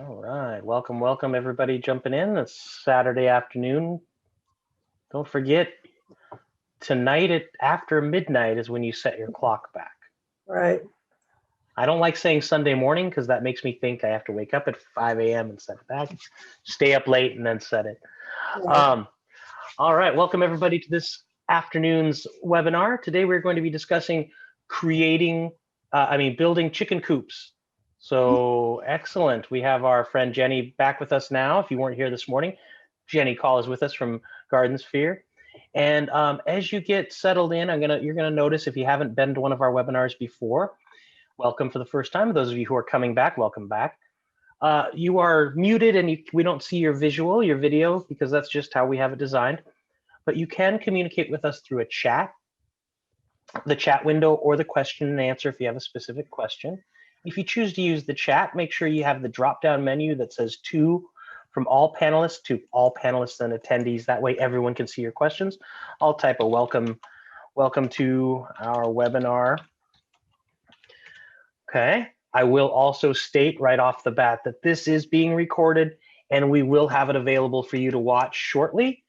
All right, welcome everybody jumping in. It's Saturday afternoon. Don't forget, tonight after midnight is when you set your clock back. Right. I don't like saying Sunday morning because that makes me think I have to wake up at 5 a.m. and set it back, stay up late and then set it. Right. All right, welcome everybody to this afternoon's webinar. Today we're going to be discussing building chicken coops. So excellent. We have our friend Jenny back with us now. If you weren't here this morning, Jenny Call is with us from GardenSphere. And as you get settled in, you're gonna notice, if you haven't been to one of our webinars before, welcome for the first time. Those of you who are coming back, welcome back. You are muted and we don't see your video, because that's just how we have it designed. But you can communicate with us through a chat, the chat window, or the question and answer if you have a specific question. If you choose to use the chat, make sure you have the drop-down menu that says from all panelists to all panelists and attendees. That way everyone can see your questions. I'll type a welcome to our webinar. Okay, I will also state right off the bat that this is being recorded and we will have it available for you to watch shortly.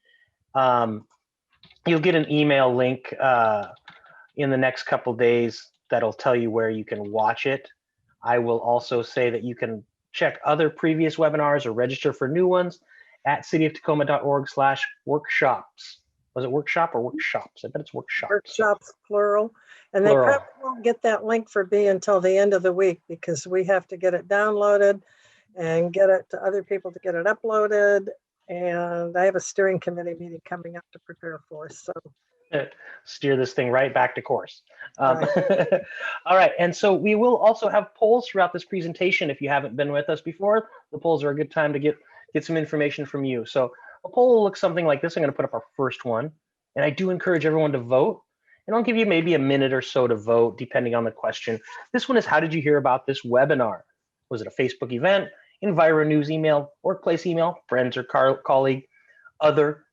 You'll get an email link in the next couple days that'll tell you where you can watch it. I will also say that you can check other previous webinars or register for new ones at cityoftacoma.org/workshops. Was it workshop or workshops? I bet it's workshops. Workshops, plural. And plural. They probably won't get that link for me until the end of the week, because we have to get it downloaded and get it to other people to get it uploaded. And I have a steering committee meeting coming up to prepare for, so. Steer this thing right back to course. Right. All right, and so we will also have polls throughout this presentation. If you haven't been with us before, the polls are a good time to get some information from you. So a poll will look something like this. I'm going to put up our first one, and I do encourage everyone to vote. And I'll give you maybe a minute or so to vote, depending on the question. This one is, how did you hear about this webinar? Was it a Facebook event, Enviro News email, workplace email, friends or colleague, other?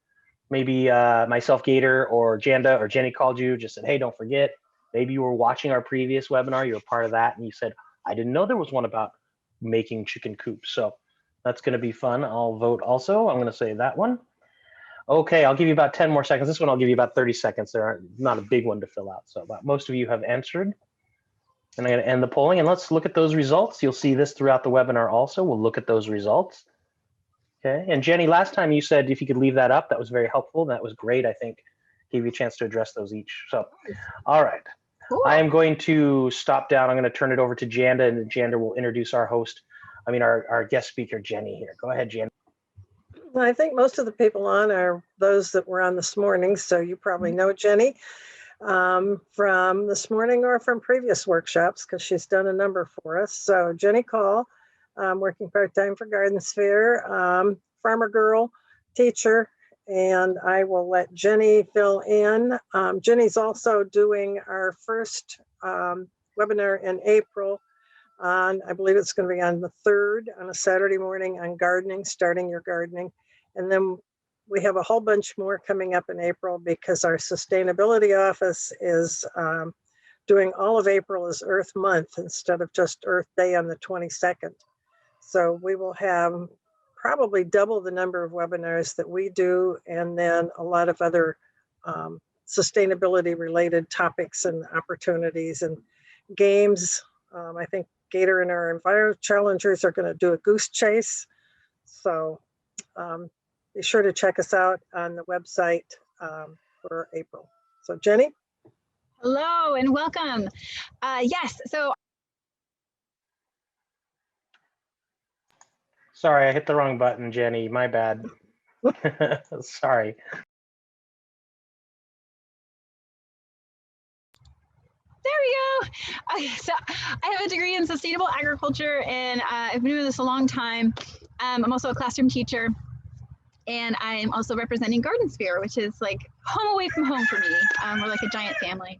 Maybe myself, Gator, or Janda, or Jenny called you, just said, hey, don't forget. Maybe you were watching our previous webinar, you were part of that, and you said, I didn't know there was one about making chicken coops. So that's going to be fun. I'll vote also. I'm going to say that one. Okay, I'll give you about 10 more seconds. This one I'll give you about 30 seconds. They're not a big one to fill out. So most of you have answered. And I'm going to end the polling, and let's look at those results. You'll see this throughout the webinar also. We'll look at those results. Okay, and Jenny, last time you said if you could leave that up, that was very helpful. That was great, I think. Gave you a chance to address those each. So, all right. Cool. I am going to stop down. I'm going to turn it over to Janda, and Janda will introduce our host, our guest speaker, Jenny, here. Go ahead, Janda. Well, I think most of the people on are those that were on this morning, so you probably know Jenny from this morning or from previous workshops, because she's done a number for us. So Jenny Call, working part-time for GardenSphere, farmer girl, teacher, and I will let Jenny fill in. Jenny's also doing our first webinar in April on, I believe it's going to be on the 3rd, on a Saturday morning, on gardening, starting your gardening. And then we have a whole bunch more coming up in April, because our sustainability office is doing all of April as Earth Month instead of just Earth Day on the 22nd. So we will have probably double the number of webinars that we do, and then a lot of other sustainability related topics and opportunities and games. I think Gator and our Enviro Challengers are going to do a goose chase. So be sure to check us out on the website for April. So Jenny? Hello and welcome. Yes, so. Sorry, I hit the wrong button, Jenny. My bad. Sorry. There we go. So I have a degree in sustainable agriculture, and I've been doing this a long time. I'm also a classroom teacher, and I'm also representing GardenSphere, which is like home away from home for me. We're like a giant family.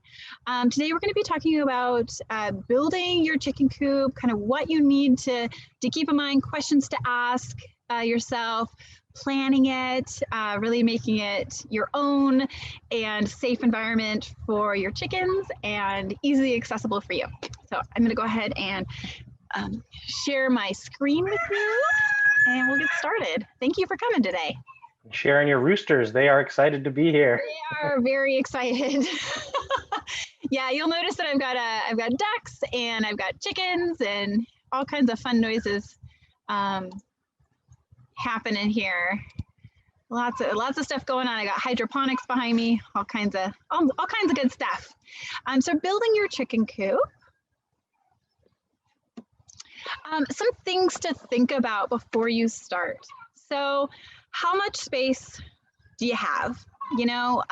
Today we're going to be talking about building your chicken coop, kind of what you need to keep in mind, questions to ask yourself, planning it, really making it your own and safe environment for your chickens and easily accessible for you. So I'm going to go ahead and share my screen with you and we'll get started. Thank you for coming today. Sharing your roosters. They are excited to be here. They are very excited. Yeah, you'll notice that I've got ducks and I've got chickens and all kinds of fun noises happening here. Lots of stuff going on. I got hydroponics behind me, all kinds of good stuff. So building your chicken coop. Some things to think about before you start. So how much space do you have? You know,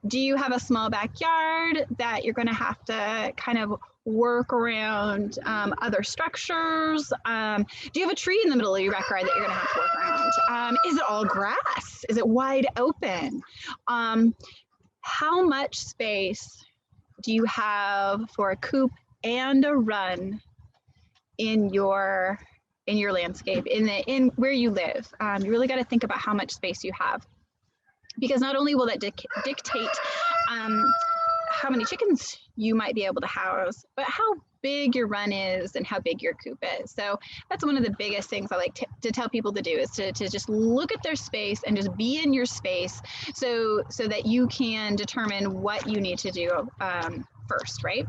do you have a small backyard that you're going to have to kind of work around other structures? Do you have a tree in the middle of your backyard that you're going to have to work around? Is it all grass? Is it wide open? How much space do you have for a coop and a run in your landscape, in where you live? You really got to think about how much space you have, because not only will that dictate how many chickens you might be able to house, but how big your run is and how big your coop is. So that's one of the biggest things I like to tell people to do, is to just look at their space and just be in your space, so that you can determine what you need to do first, right?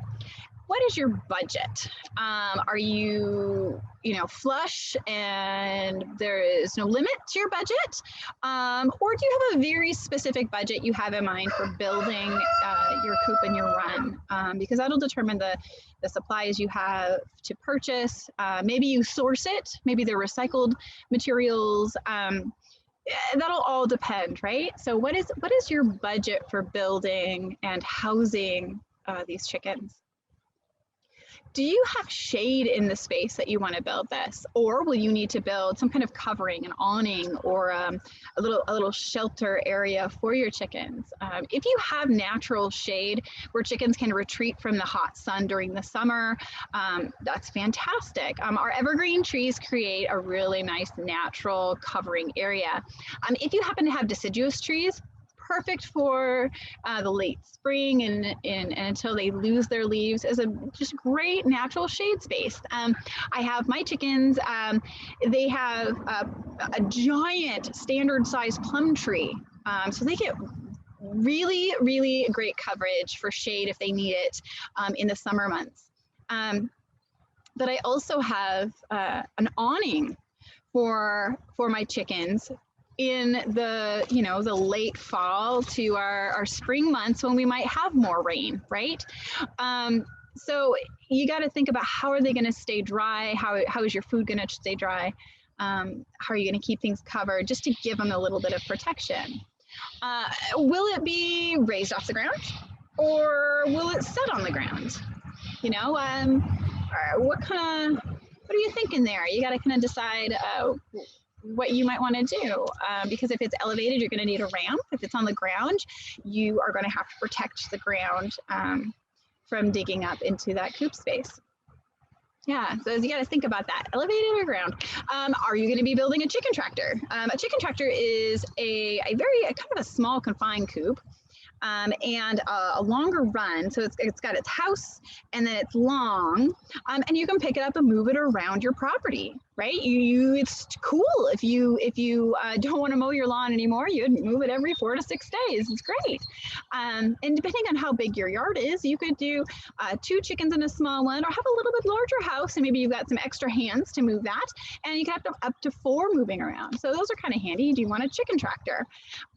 What is your budget? Are you flush and there is no limit to your budget? Or do you have a very specific budget you have in mind for building your coop and your run? Because that'll determine the supplies you have to purchase. Maybe you source it, maybe they're recycled materials. That'll all depend, right? So what is your budget for building and housing these chickens? Do you have shade in the space that you want to build this? Or will you need to build some kind of covering, an awning, or a little shelter area for your chickens? If you have natural shade where chickens can retreat from the hot sun during the summer, that's fantastic. Our evergreen trees create a really nice natural covering area. If you happen to have deciduous trees, perfect for the late spring and until they lose their leaves, as a just great natural shade space. I have my chickens, they have a giant standard size plum tree. So they get really, really great coverage for shade if they need it in the summer months. But I also have an awning for my chickens in the late fall to our spring months, when we might have more rain, right? So you got to think about, how are they going to stay dry? How is your food going to stay dry? How are you going to keep things covered, just to give them a little bit of protection? Will it be raised off the ground, or will it sit on the ground? What are you thinking there? You got to kind of decide what you might want to do, because if it's elevated, you're going to need a ramp. If it's on the ground, you are going to have to protect the ground from digging up into that coop space. Yeah, so you got to think about that, elevated or ground. Are you going to be building a chicken tractor? A chicken tractor is a kind of a small confined coop. And a longer run. So it's got its house, and then it's long, and you can pick it up and move it around your property, right? It's cool if you don't want to mow your lawn anymore, you'd move it every 4 to 6 days. It's great. And depending on how big your yard is, you could do 2 chickens in a small one, or have a little bit larger house, and maybe you've got some extra hands to move that, and you can have up to 4 moving around. So those are kind of handy. Do you want a chicken tractor?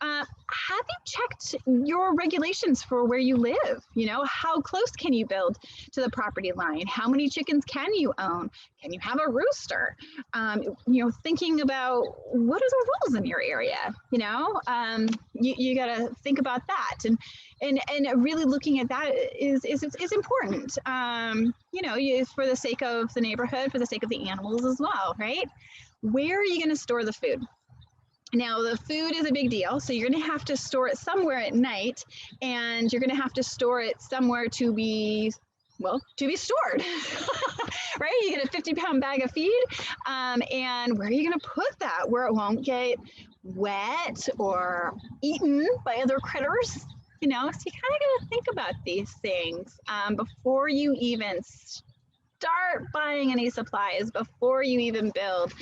Have you checked your regulations for where you live? How close can you build to the property line? How many chickens can you own? Can you have a rooster? Thinking about, what are the rules in your area? You got to think about that, and really looking at that is important. For the sake of the neighborhood, for the sake of the animals as well, right? Where are you going to store the food? Now, the food is a big deal, so you're going to have to store it somewhere at night, and you're going to have to store it somewhere to be stored, right? You get a 50-pound bag of feed, and where are you going to put that where it won't get wet or eaten by other critters? So you kind of got to think about these things before you even start buying any supplies before you even build.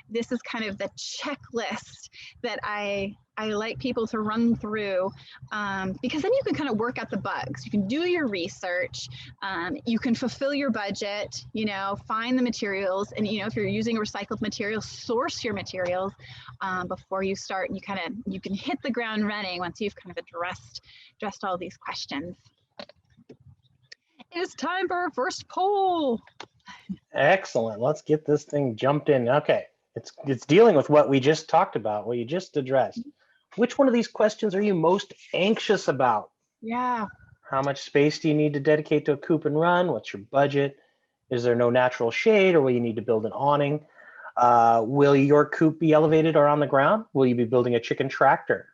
This is kind of the checklist that I like people to run through, because then you can kind of work out the bugs. You can do your research, you can fulfill your budget, you know, find the materials, and, you know, if you're using recycled materials, source your materials before you start. You can hit the ground running once you've kind of addressed all these questions. It is time for our first poll. Excellent. Let's get this thing jumped in. Okay, it's dealing with what we just talked about, what you just addressed. Which one of these questions are you most anxious about? Yeah. How much space do you need to dedicate to a coop and run? What's your budget? Is there no natural shade, or will you need to build an awning? Will your coop be elevated or on the ground? Will you be building a chicken tractor?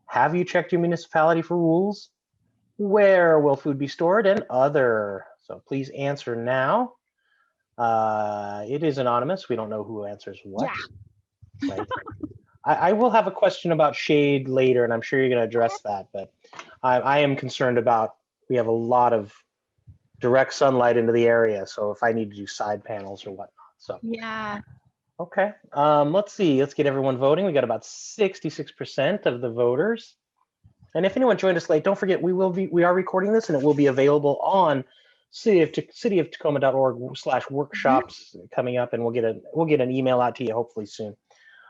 Have you checked your municipality for rules? Where will food be stored, and other? So please answer now. It is anonymous. We don't know who answers what. Yeah. Right? I will have a question about shade later, and I'm sure you're going to address that, but I am concerned about, we have a lot of direct sunlight into the area, so if I need to do side panels or whatnot. So Yeah. okay, let's see. Let's get everyone voting. We got about 66% of the voters. And if anyone joined us late, don't forget we are recording this, and it will be available on cityoftacoma.org/workshops coming up, and we'll get an email out to you hopefully soon.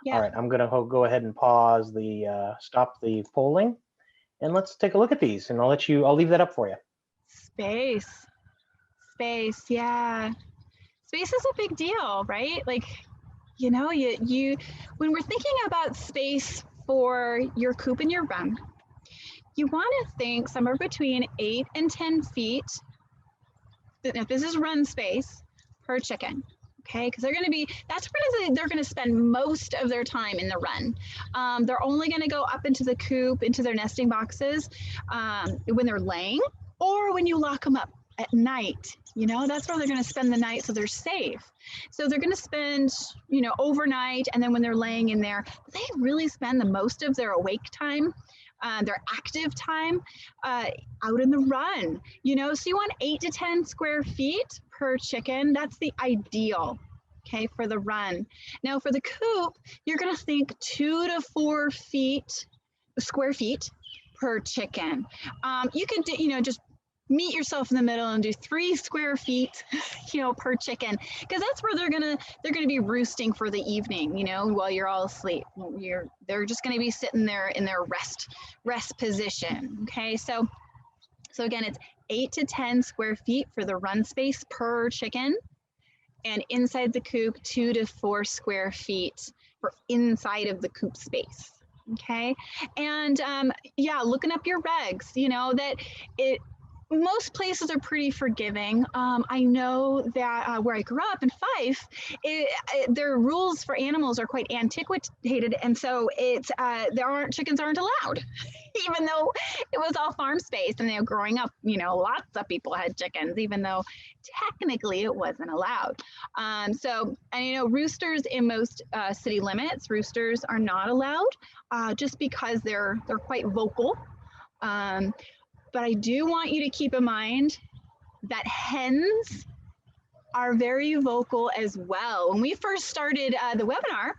Yeah. All right, I'm gonna go ahead and pause stop the polling, and let's take a look at these, and I'll leave that up for you. Space, yeah. Space is a big deal, right? Like, you know, you when we're thinking about space for your coop and your run, you want to think somewhere between 8 and 10 feet. If this is run space per chicken, okay? Because they're going to spend most of their time in the run. They're only going to go up into the coop, into their nesting boxes when they're laying, or when you lock them up at night. You know, that's where they're going to spend the night, so they're safe. So they're going to spend, you know, overnight, and then when they're laying in there, they really spend the most of their awake time, their active time out in the run. You know, so you want 8 to 10 square feet per chicken. That's the ideal, okay, for the run. Now for the coop, you're going to think 2 to 4 square feet per chicken. You can do, you know, just meet yourself in the middle and do 3 square feet, you know, per chicken, because that's where they're gonna be roosting for the evening, you know, while you're all asleep. They're just gonna be sitting there in their rest position. Okay, so again, it's 8 to 10 square feet for the run space per chicken, and inside the coop 2 to 4 square feet for inside of the coop space. Okay, and yeah, looking up your regs, you know, that most places are pretty forgiving. I know that where I grew up in Fife, their rules for animals are quite antiquated, and so chickens aren't allowed, even though it was all farm space. And growing up, you know, lots of people had chickens, even though technically it wasn't allowed. And you know, roosters in most city limits, roosters are not allowed, just because they're quite vocal. But I do want you to keep in mind that hens are very vocal as well. When we first started the webinar,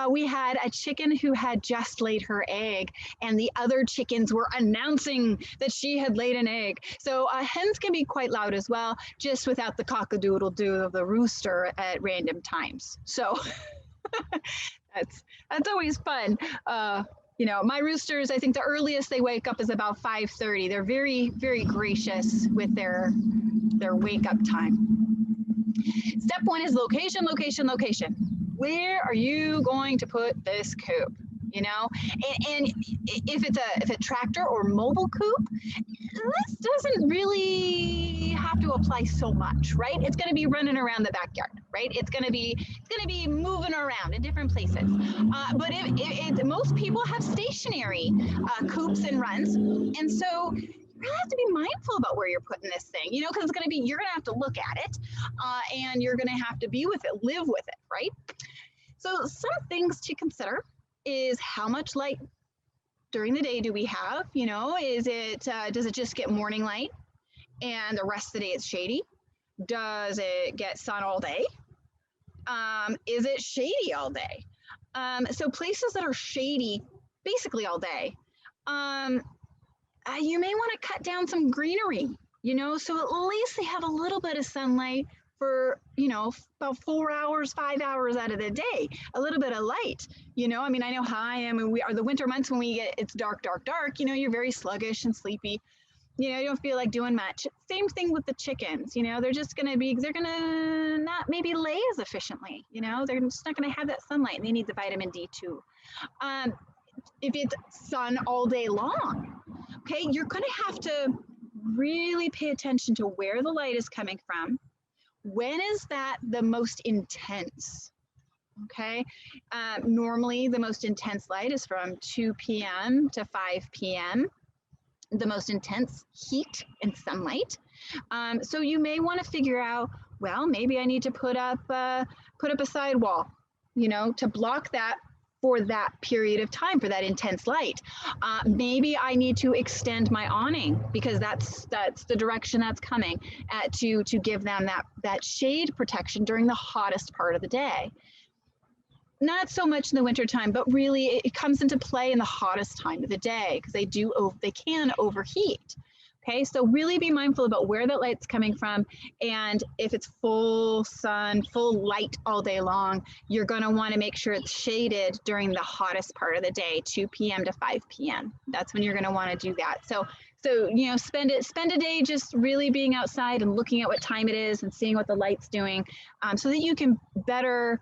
we had a chicken who had just laid her egg, and the other chickens were announcing that she had laid an egg. So hens can be quite loud as well, just without the cock-a-doodle-doo of the rooster at random times. So that's always fun. You know, my roosters, I think the earliest they wake up is about 5:30. They're very, very gracious with their wake up time. Step 1 is location, location, location. Where are you going to put this coop? You know, and if it's a tractor or mobile coop, this doesn't really have to apply so much, right? It's going to be running around the backyard, right? It's going to be moving around in different places. But most people have stationary coops and runs, and so you really have to be mindful about where you're putting this thing, you know, because you're going to have to look at it, and you're going to have to be with it, live with it, right? So some things to consider is how much light during the day do we have? You know, does it just get morning light and the rest of the day it's shady? Does it get sun all day? Is it shady all day? So places that are shady basically all day, you may want to cut down some greenery, so at least they have a little bit of sunlight for, about 4 hours, 5 hours out of the day, a little bit of light, I mean, I know how I am, and we are the winter months when it's dark, dark, dark, you're very sluggish and sleepy. You don't feel like doing much. Same thing with the chickens, they're gonna not maybe lay as efficiently, they're just not gonna have that sunlight, and they need the vitamin D too. If it's sun all day long, okay, you're gonna have to really pay attention to where the light is coming from. When is that the most intense? Okay, normally the most intense light is from 2 p.m. to 5 p.m. the most intense heat and sunlight. So you may want to figure out, well, maybe I need to put up a sidewall, to block that for that period of time, for that intense light. Maybe I need to extend my awning because that's the direction that's coming to give them that shade protection during the hottest part of the day. Not so much in the wintertime, but really it comes into play in the hottest time of the day because they can overheat. Okay, so really be mindful about where that light's coming from, and if it's full sun, full light all day long, you're going to want to make sure it's shaded during the hottest part of the day, 2 p.m. to 5 p.m. That's when you're going to want to do that. So spend a day just really being outside and looking at what time it is and seeing what the light's doing, so that you can better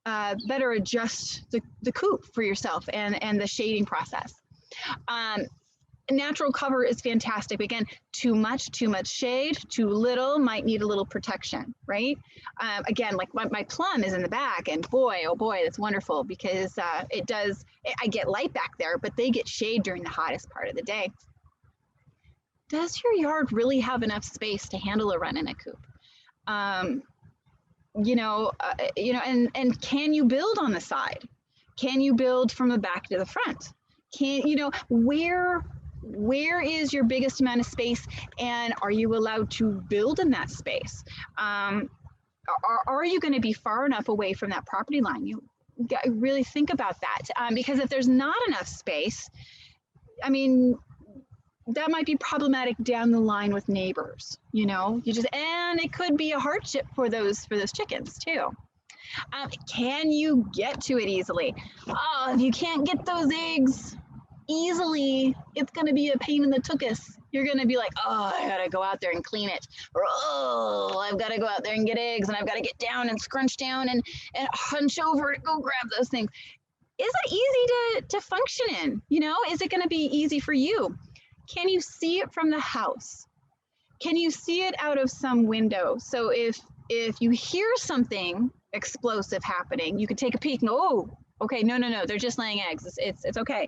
adjust the coop for yourself and the shading process. Natural cover is fantastic. Again, too much shade, too little might need a little protection, right? Again, like my plum is in the back, and boy, oh boy, that's wonderful because I get light back there, but they get shade during the hottest part of the day. Does your yard really have enough space to handle a run in a coop? And can you build on the side? Can you build from the back to the front? Where is your biggest amount of space, and are you allowed to build in that space? Are you going to be far enough away from that property line? You got to really think about that, because if there's not enough space, I mean, that might be problematic down the line with neighbors. And it could be a hardship for those chickens too. Can you get to it easily? Oh, if you can't get those eggs easily, it's going to be a pain in the tuchus. You're going to be like, oh, I got to go out there and clean it. Or, oh, I've got to go out there and get eggs, and I've got to get down and scrunch down and hunch over to go grab those things. Is it easy to function in? Is it going to be easy for you? Can you see it from the house? Can you see it out of some window? So if you hear something explosive happening, you could take a peek and go, oh, okay, no, they're just laying eggs. It's okay.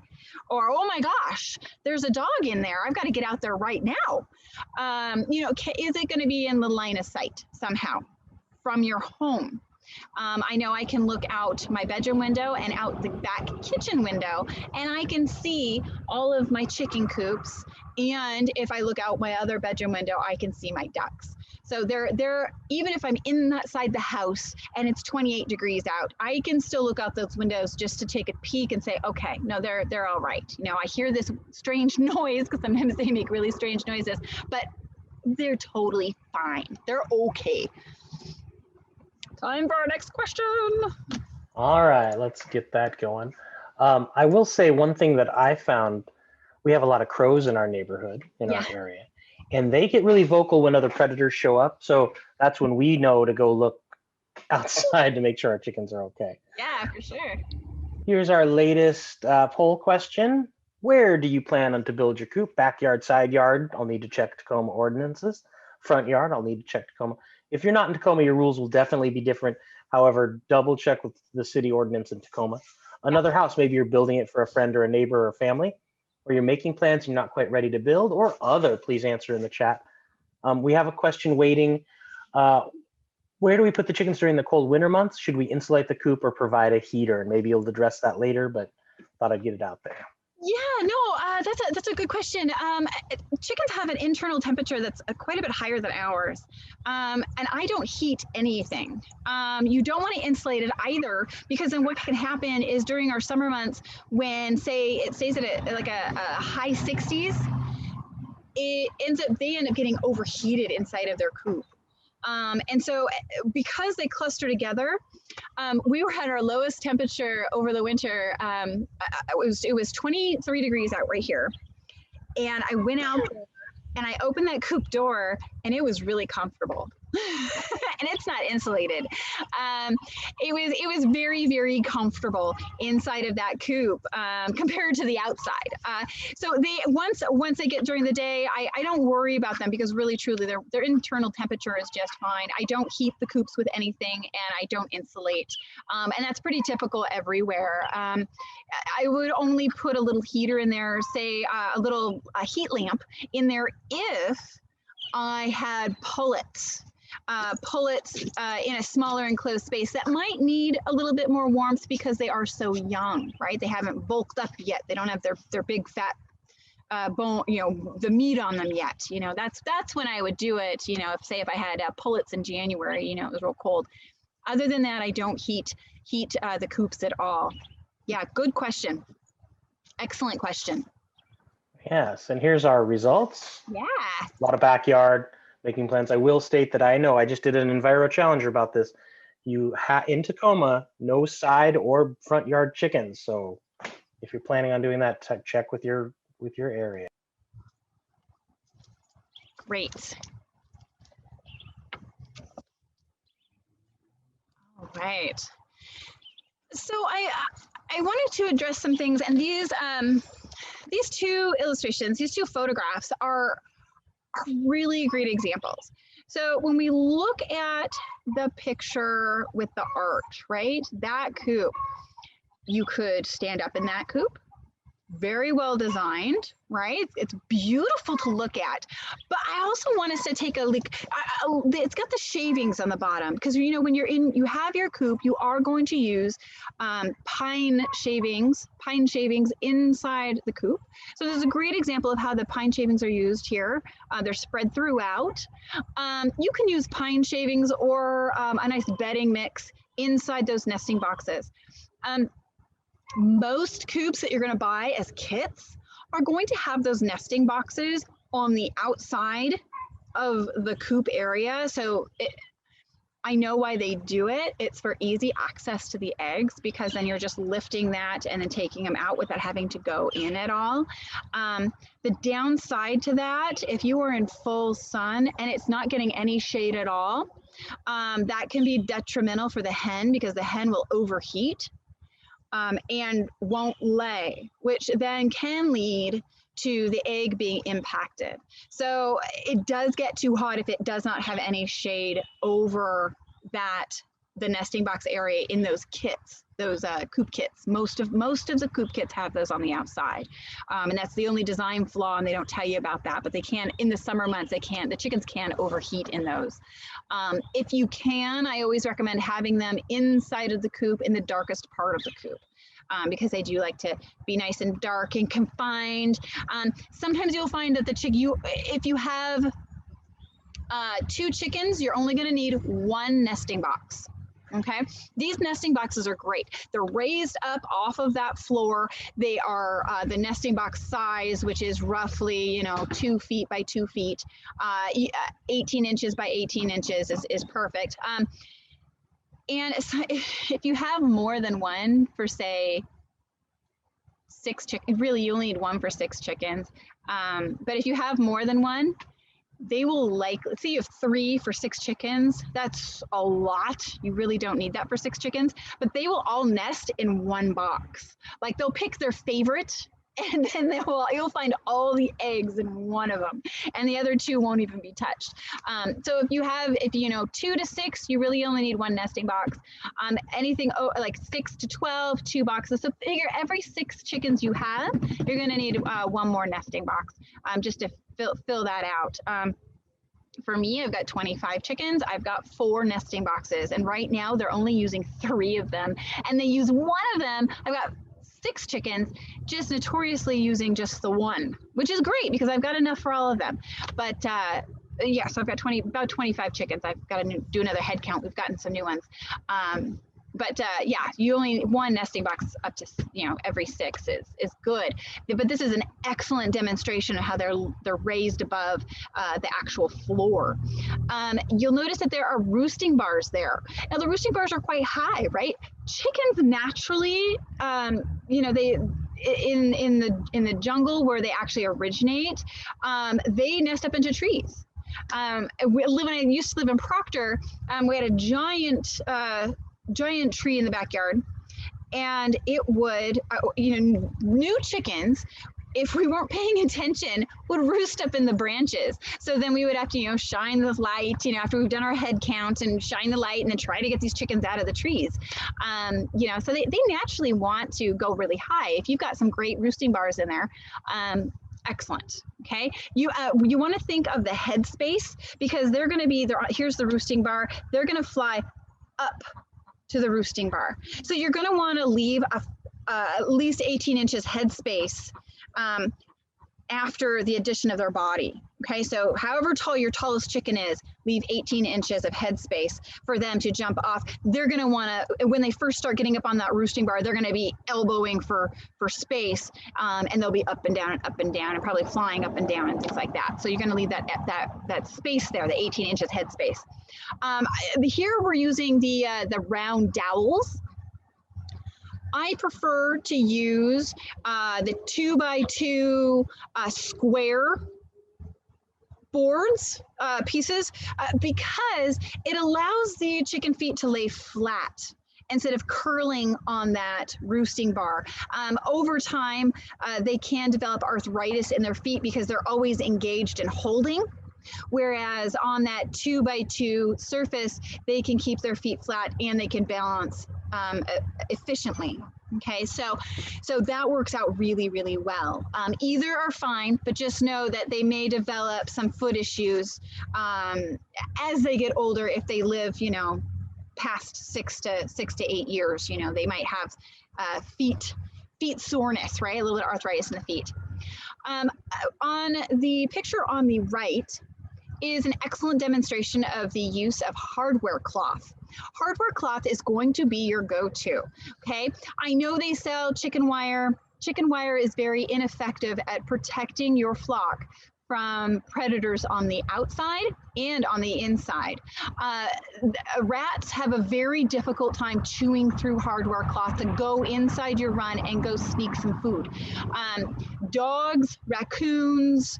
Or, oh my gosh, there's a dog in there. I've got to get out there right now. Is it going to be in the line of sight somehow from your home? I know I can look out my bedroom window and out the back kitchen window, and I can see all of my chicken coops. And if I look out my other bedroom window, I can see my ducks. So they're even if I'm inside the house and it's 28 degrees out, I can still look out those windows just to take a peek and say, okay, no, they're all right. I hear this strange noise because sometimes they make really strange noises, but they're totally fine. They're okay. Time for our next question. All right, let's get that going. I will say one thing that I found, we have a lot of crows in our neighborhood, in our area, and they get really vocal when other predators show up. So that's when we know to go look outside to make sure our chickens are okay. Yeah, for sure. Here's our latest poll question. Where do you plan on to build your coop? Backyard, side yard? I'll need to check Tacoma ordinances. Front yard? I'll need to check Tacoma. If you're not in Tacoma, your rules will definitely be different. However, double check with the city ordinance in Tacoma. Another house, maybe you're building it for a friend or a neighbor or family, or you're making plans, you're not quite ready to build, or other, please answer in the chat. We have a question waiting. Where do we put the chickens during the cold winter months? Should we insulate the coop or provide a heater? And maybe you'll address that later, but thought I'd get it out there. Yeah, no, that's a good question. Chickens have an internal temperature that's quite a bit higher than ours, and I don't heat anything. You don't want to insulate it either, because then what can happen is during our summer months, when say it stays at like a high 60s, they end up getting overheated inside of their coop. And so because they cluster together, we were at our lowest temperature over the winter. It was 23 degrees out right here. And I went out there and I opened that coop door and it was really comfortable. And it's not insulated. It was very, very comfortable inside of that coop compared to the outside. So they once they get during the day, I don't worry about them, because really truly their internal temperature is just fine. I don't heat the coops with anything, and I don't insulate, and that's pretty typical everywhere. I would only put a little heater in there, say a heat lamp in there if I had pullets in a smaller enclosed space that might need a little bit more warmth because they are so young, right? They haven't bulked up yet. They don't have their big fat bone, the meat on them yet. That's when I would do it. If I had pullets in January, it was real cold. Other than that, I don't heat the coops at all. Yeah, good question. Excellent question. Yes, and here's our results. Yeah. A lot of backyard making plans. I will state that I just did an Enviro Challenger about this. In Tacoma, no side or front yard chickens. So if you're planning on doing that, check with your area. Great. All right. So I wanted to address some things, and these two illustrations, these two photographs are really great examples. So when we look at the picture with the arch, right, that coop, you could stand up in that coop. Very well designed, right? It's beautiful to look at. But I also want us to take a look. It's got the shavings on the bottom, because when you have your coop, you are going to use pine shavings inside the coop. So there's a great example of how the pine shavings are used here. They're spread throughout. You can use pine shavings or a nice bedding mix inside those nesting boxes. Most coops that you're going to buy as kits are going to have those nesting boxes on the outside of the coop area. So I know why they do it. It's for easy access to the eggs, because then you're just lifting that and then taking them out without having to go in at all. The downside to that, if you are in full sun and it's not getting any shade at all, that can be detrimental for the hen, because the hen will overheat and won't lay, which then can lead to the egg being impacted. So it does get too hot if it does not have any shade over the nesting box area in those kits, those coop kits. Most of the coop kits have those on the outside, and that's the only design flaw, and they don't tell you about that. But they can, in the summer months, the chickens can overheat in those. If you can, I always recommend having them inside of the coop, in the darkest part of the coop. Because they do like to be nice and dark and confined. Sometimes you'll find that if you have 2 chickens, you're only going to need 1 nesting box. Okay, these nesting boxes are great. They're raised up off of that floor. They are the nesting box size, which is roughly 2 feet by 2 feet, 18 inches by 18 inches is perfect. And if you have more than one for, say, 6 chickens, really you only need 1 for 6 chickens. But if you have more than one, they will let's say you have 3 for 6 chickens. That's a lot. You really don't need that for 6 chickens, but they will all nest in 1 box. Like, they'll pick their favorite, and then you'll find all the eggs in one of them, and the other 2 won't even be touched. So if you 2 to 6, you really only need 1 nesting box. Anything like 6 to 12, 2 boxes. So figure every 6 chickens you have, you're going to need 1 more nesting box, just to fill that out. For me, I've got 25 chickens. I've got 4 nesting boxes, and right now they're only using 3 of them, and they use 1 of them. I've got 6 chickens, just notoriously using just the one, which is great because I've got enough for all of them. But yeah, so I've got about 25 chickens. I've got to do another head count. We've gotten some new ones. But yeah, you only one nesting box up to, you know, every 6 is good. But this is an excellent demonstration of how they're raised above the actual floor. You'll notice that there are roosting bars there. Now the roosting bars are quite high, right? Chickens naturally, you know, they in the jungle where they actually originate, they nest up into trees. When I used to live in Proctor, we had a giant tree in the backyard, and it would, you know, new chickens, if we weren't paying attention, would roost up in the branches. So then we would have to, you know, shine the light, you know, after we've done our head count, and shine the light and then try to get these chickens out of the trees. You know, so they naturally want to go really high. If you've got some great roosting bars in there, excellent. Okay, you want to think of the head space, because they're going to be there. Here's the roosting bar. They're going to fly up to the roosting bar. So you're going to want to leave at least 18 inches head space after the addition of their body. Okay, so however tall your tallest chicken is, leave 18 inches of head space for them to jump off. They're going to want to, when they first start getting up on that roosting bar, they're going to be elbowing for space, and they'll be up and down and probably flying up and down and things like that. So you're going to leave that space there, the 18 inches head space. Here we're using the round dowels. I prefer to use the 2x2 square boards, pieces, because it allows the chicken feet to lay flat instead of curling on that roosting bar. Over time, they can develop arthritis in their feet because they're always engaged in holding. Whereas on that 2x2 surface, they can keep their feet flat and they can balance efficiently. Okay, so that works out really, really well. Either are fine, but just know that they may develop some foot issues as they get older. If they live, you know, past 6 to 8 years, you know, they might have feet soreness, right? A little bit of arthritis in the feet. On the picture on the right is an excellent demonstration of the use of hardware cloth. Hardware cloth is going to be your go-to, okay? I know they sell chicken wire. Chicken wire is very ineffective at protecting your flock from predators on the outside and on the inside. Rats have a very difficult time chewing through hardware cloth to go inside your run and go sneak some food. Dogs, raccoons,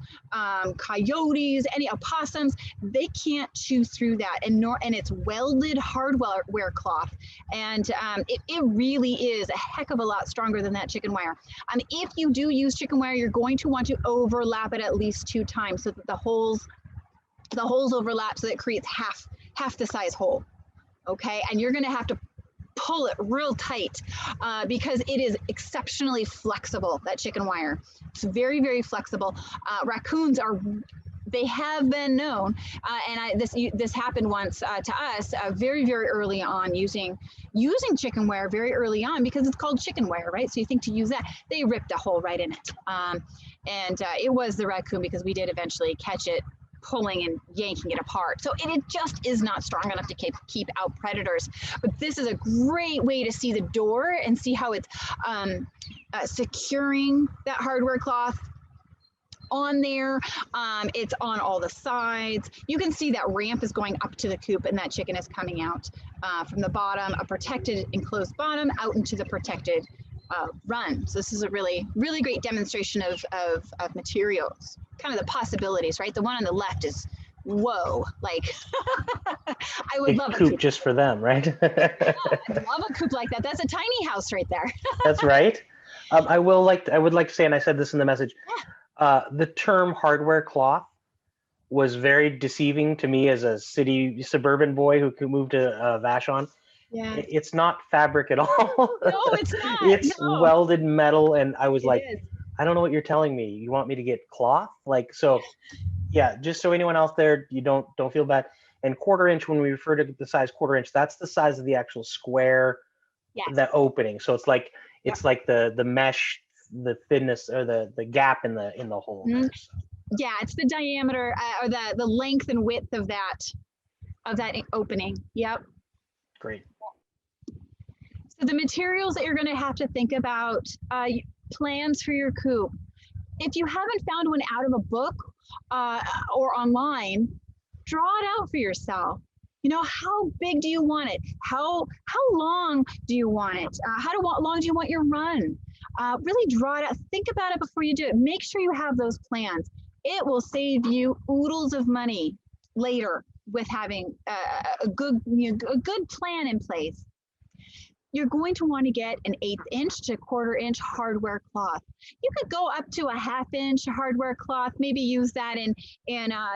coyotes, any opossums, they can't chew through that, and it's welded hardware cloth, and it really is a heck of a lot stronger than that chicken wire. If you do use chicken wire, you're going to want to overlap it at least 2 times so that the holes overlap, so that it creates half the size hole. Okay, and you're going to have to pull it real tight because it is exceptionally flexible, that chicken wire. It's very, very flexible. Raccoons they have been known, and this happened once to us very, very early on, using chicken wire very early on, because it's called chicken wire, right? So you think to use that, they ripped a hole right in it. And it was the raccoon, because we did eventually catch it pulling and yanking it apart. So it just is not strong enough to keep out predators. But this is a great way to see the door and see how it's securing that hardware cloth on there. It's on all the sides. You can see that ramp is going up to the coop, and that chicken is coming out from the bottom, a protected enclosed bottom, out into the protected run. So this is a really, really great demonstration of materials, kind of the possibilities, right? The one on the left is, whoa, like I would love a coop just for them, right? I'd love a coop like that. That's a tiny house right there. That's right. I would like to say, and I said this in the message, the term hardware cloth was very deceiving to me as a suburban boy who moved to Vashon. Yeah. It's not fabric at all. No, it's not. It's no. welded metal, and I was like, is. I don't know what you're telling me. You want me to get cloth? Like, so yeah, just so anyone else there, you don't feel bad. And 1/4 inch, when we refer to the size 1/4 inch, that's the size of the actual square, Yes. the opening. So it's like, it's like the mesh, the thinness or the gap in the hole. Mhm. There, so. Yeah, it's the diameter or the length and width of that opening. Yep. Great. So the materials that you're going to have to think about, plans for your coop. If you haven't found one out of a book or online, draw it out for yourself. You know, how big do you want it? How long do you want it? How long do you want your run? Really draw it out. Think about it before you do it. Make sure you have those plans. It will save you oodles of money later with having a good plan in place. You're going to want to get an 1/8 inch to 1/4 inch hardware cloth. You could go up to a 1/2 inch hardware cloth, maybe use that in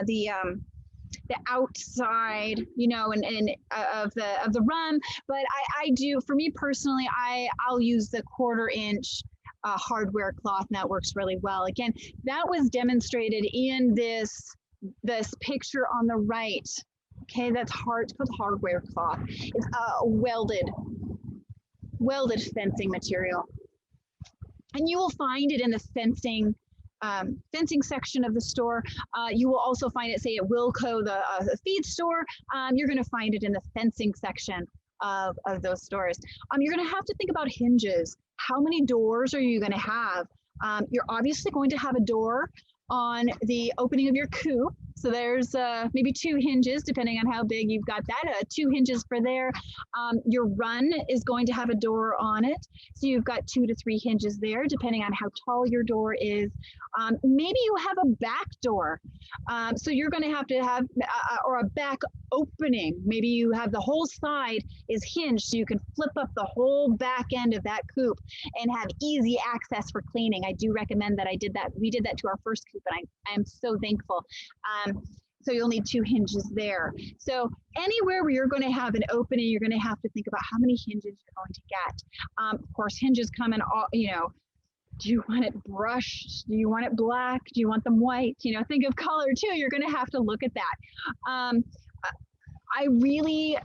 the outside, you know, and of the run. But I do, for me personally, I'll use the 1/4 inch hardware cloth, and that works really well. Again, that was demonstrated in this picture on the right. Okay, that's it's called hardware cloth. It's welded fencing material, and you will find it in the fencing section of the store. You will also find it, say, at Wilco, the feed store. You're going to find it in the fencing section of those stores. You're going to have to think about hinges. How many doors are you going to have? You're obviously going to have a door on the opening of your coop. So there's maybe 2 hinges, depending on how big you've got that, 2 hinges for there. Your run is going to have a door on it. So you've got 2 to 3 hinges there, depending on how tall your door is. Maybe you have a back door. So you're going to have or a back opening. Maybe you have the whole side is hinged, so you can flip up the whole back end of that coop and have easy access for cleaning. I do recommend that. We did that to our first coop, and I'm so thankful. So you'll need 2 hinges there. So anywhere where you're going to have an opening, you're going to have to think about how many hinges you're going to get. Of course, hinges come in all, you know, do you want it brushed? Do you want it black? Do you want them white? You know, think of color too. You're going to have to look at that. I really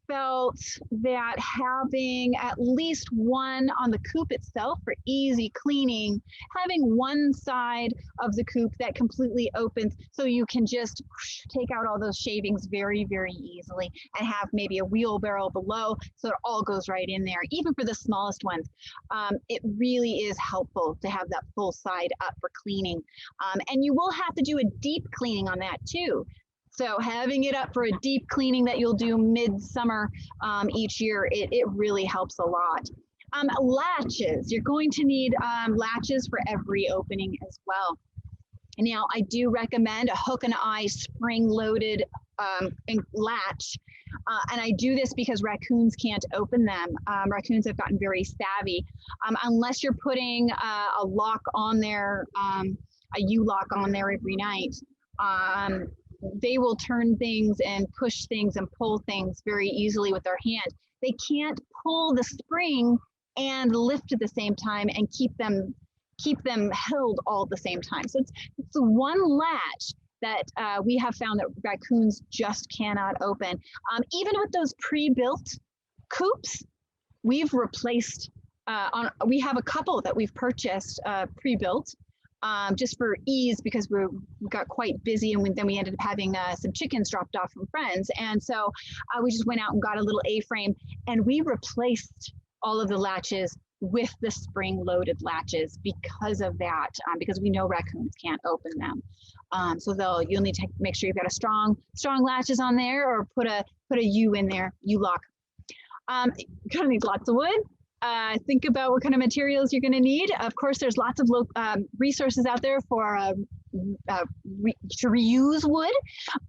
felt that having at least one on the coop itself for easy cleaning, having one side of the coop that completely opens so you can just take out all those shavings very, very easily, and have maybe a wheelbarrow below so it all goes right in there, even for the smallest ones. It really is helpful to have that full side up for cleaning. And you will have to do a deep cleaning on that too. So having it up for a deep cleaning that you'll do midsummer each year, it really helps a lot. Latches, you're going to need latches for every opening as well. And now I do recommend a hook and eye spring-loaded latch. And I do this because raccoons can't open them. Raccoons have gotten very savvy. Unless you're putting a lock on there, a U-lock on there every night, they will turn things and push things and pull things very easily with their hand. They can't pull the spring and lift at the same time and keep them held all at the same time. So it's one latch that we have found that raccoons just cannot open. Even with those pre-built coops, we've replaced, we have a couple that we've purchased pre-built. Just for ease, because we got quite busy, and then we ended up having some chickens dropped off from friends. And so we just went out and got a little A-frame, and we replaced all of the latches with the spring-loaded latches because of that, because we know raccoons can't open them. So you'll need to make sure you've got a strong latches on there, or put a U in there, U-lock. You're gonna need lots of wood. Think about what kind of materials you're going to need. Of course, there's lots of resources out there for to reuse wood,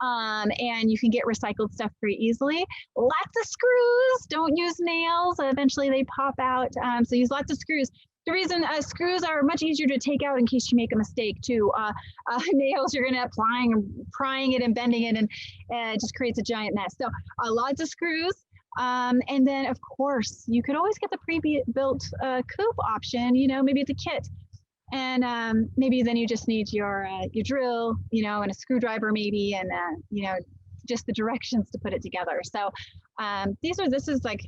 and you can get recycled stuff pretty easily. Lots of screws. Don't use nails. Eventually, they pop out. So use lots of screws. The reason screws are much easier to take out in case you make a mistake too. Nails, you're going to prying it and bending it, and it just creates a giant mess. So lots of screws. And then, of course, you could always get the pre-built coop option, you know, maybe it's a kit. And maybe then you just need your drill, you know, and a screwdriver maybe, and, you know, just the directions to put it together. So this is like